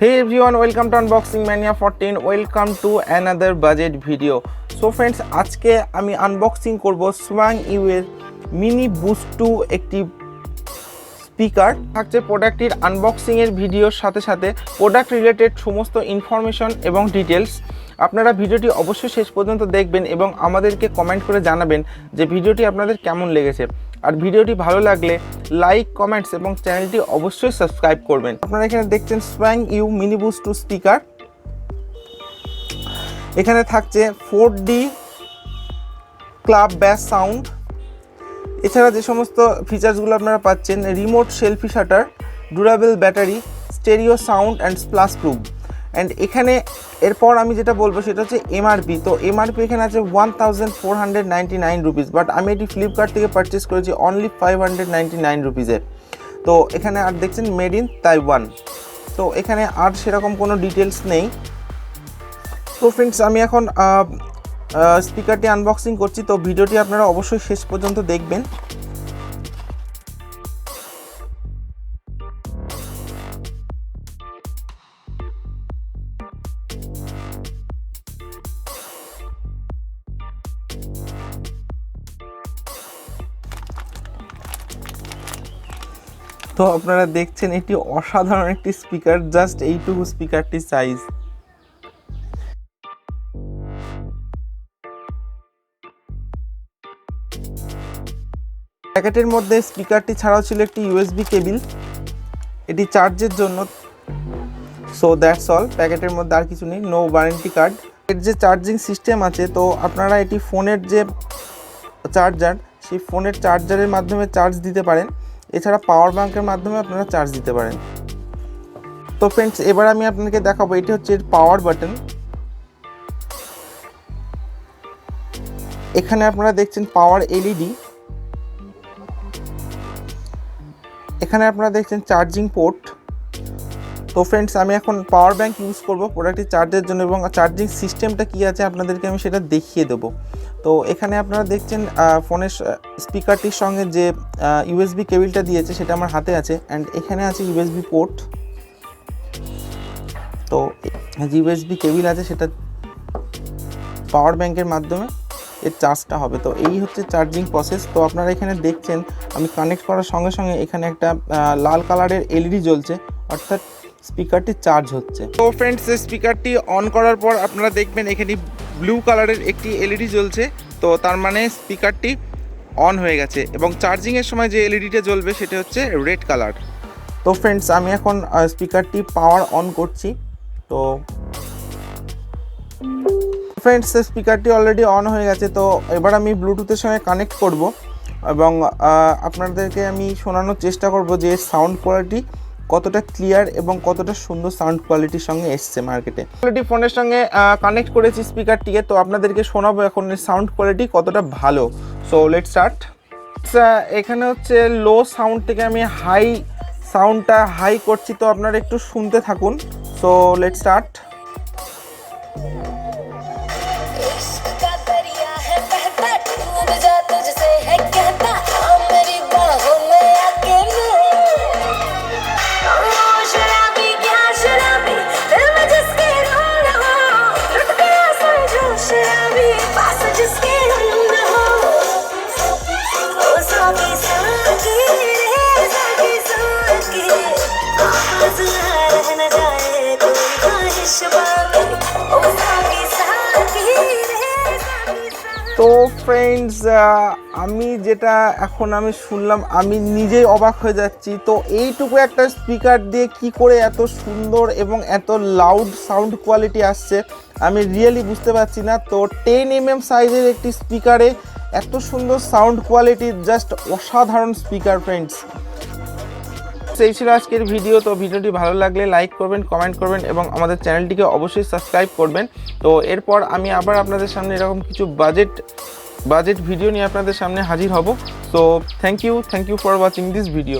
Hey everyone, welcome to Unboxing Mania 14. Welcome to another budget video. So friends, আজকে আমি unboxing করব SHUANG এর mini boost 2 একটি speaker. থাকছে প্রোডাক্টটির আনবক্সিং এর ভিডিওর সাথে সাথে প্রোডাক্ট রিলেটেড সমস্ত ইনফরমেশন এবং ডিটেলস। আপনারা ভিডিওটি অবশ্যই শেষ পর্যন্ত দেখবেন এবং আমাদেরকে কমেন্ট করে জানাবেন যে ভিডিওটি আপনাদের কেমন লেগেছে। আর ভিডিওটি ভালো লাগলে লাইক, কমেন্টস এবং চ্যানেলটি অবশ্যই সাবস্ক্রাইব করবেন। আপনারা এখানে দেখছেন SHUANG মিনি বুস্ট 2 স্পিকার। এখানে থাকছে 4D ক্লাব ব্যাস সাউন্ড। এছাড়া যে সমস্ত ফিচার্সগুলো আপনারা পাচ্ছেন, remote selfie shutter, durable battery, stereo sound and splash proof. And এখানে এরপর আমি যেটা বলবো সেটা হচ্ছে এমআরপি। তো এমআরপি এখানে আছে 1499 রুপিস, বাট আমি এটি ফ্লিপকার্ট থেকে পারচেস করেছি অনলি 599 রুপিসে। তো এখানে আর দেখছেন মেড ইন তাইওয়ান। তো এখানে আর সেরকম কোনো ডিটেলস নেই। তো ফ্রেন্ডস, আমি এখন স্পিকারটি আনবক্সিং করছি। তো ভিডিওটি আপনারা অবশ্যই শেষ পর্যন্ত দেখবেন। তো আপনারা দেখছেন এটি অসাধারণ একটি স্পিকার, জাস্ট এইটুকু স্পিকারটির সাইজ। প্যাকেটের মধ্যে স্পিকারটি ছাড়াও ছিল একটি ইউএসবি কেবিল, এটি চার্জের জন্য। সো দ্যাটস অল, প্যাকেটের মধ্যে আর কিছু নেই। No warranty card. এর যে চার্জিং সিস্টেম আছে, তো আপনারা এটি ফোনের যে চার্জার, সেই ফোনের চার্জারের মাধ্যমে চার্জ দিতে পারেন। এছাড়া পাওয়ার ব্যাংকের মাধ্যমে আপনারা চার্জ দিতে পারেন। তো ফ্রেন্ডস, এবার আমি আপনাকে দেখাবো, এটি হচ্ছে এর পাওয়ার বাটন। এখানে আপনারা দেখছেন পাওয়ার এলইডি। এখানে আপনারা দেখছেন চার্জিং পোর্ট। তো ফ্রেন্ডস, আমি এখন পাওয়ার ব্যাংক ইউজ করব প্রোডাক্টটি চার্জের জন্য, এবং চার্জিং সিস্টেমটা কী আছে আপনাদেরকে আমি সেটা দেখিয়ে দেবো। তো এখানে আপনারা দেখছেন ফোনের স্পিকারটির সঙ্গে যে ইউএসবি কেবিলটা দিয়েছে সেটা আমার হাতে আছে। অ্যান্ড এখানে আছে ইউএসবি পোর্ট। তো যে ইউএসবি কেবিল আছে সেটা পাওয়ার ব্যাংকের মাধ্যমে এর চার্জটা হবে। তো এই হচ্ছে চার্জিং প্রসেস। তো আপনারা এখানে দেখছেন আমি কানেক্ট করার সঙ্গে সঙ্গে এখানে একটা লাল কালারের এলইডি জ্বলছে, অর্থাৎ স্পিকারটি চার্জ হচ্ছে। তো ফ্রেন্ডস, স্পিকারটি অন করার পর আপনারা দেখবেন এখানে ব্লু কালারের একটি এলইডি জ্বলছে। তো তার মানে স্পিকারটি অন হয়ে গেছে, এবং চার্জিংয়ের সময় যে এলইডিটা জ্বলবে সেটা হচ্ছে রেড কালার। তো ফ্রেন্ডস, আমি এখন স্পিকারটি পাওয়ার অন করছি। তো ফ্রেন্ডস, স্পিকারটি অলরেডি অন হয়ে গেছে। তো এবার আমি ব্লুটুথের সঙ্গে কানেক্ট করব এবং আপনাদেরকে আমি শোনানোর চেষ্টা করব যে সাউন্ড কোয়ালিটি কতটা ক্লিয়ার এবং কতটা সুন্দর সাউন্ড কোয়ালিটির সঙ্গে এসছে মার্কেটে। অলরেডি ফোনের সঙ্গে কানেক্ট করেছি স্পিকারটিকে। তো আপনাদেরকে শোনাবো এখন সাউন্ড কোয়ালিটি কতটা ভালো। So let's start. এখানে হচ্ছে লো সাউন্ড থেকে আমি সাউন্ডটা হাই করছি। তো আপনারা একটু শুনতে থাকুন। So let's start. তো ফ্রেন্ডস, আমি যেটা এখন শুনলাম আমি নিজেই অবাক হয়ে যাচ্ছি। তো এইটুকু একটা স্পিকার দিয়ে কি করে এত সুন্দর এবং এত লাউড সাউন্ড কোয়ালিটি আসছে আমি রিয়েলি বুঝতে পারছি না। তো 10mm সাইজের একটি স্পিকারে এত সুন্দর সাউন্ড কোয়ালিটি, জাস্ট অসাধারণ স্পিকার ফ্রেন্ডস। এই ছিল আজকের ভিডিও। তো ভিডিওটি ভালো লাগলে লাইক করবেন, কমেন্ট করবেন এবং আমাদের চ্যানেলটিকে অবশ্যই সাবস্ক্রাইব করবেন। তো এরপর আমি আবার আপনাদের সামনে এরকম কিছু বাজেট ভিডিও নিয়ে আপনাদের সামনে হাজির হব। So thank you for watching this video.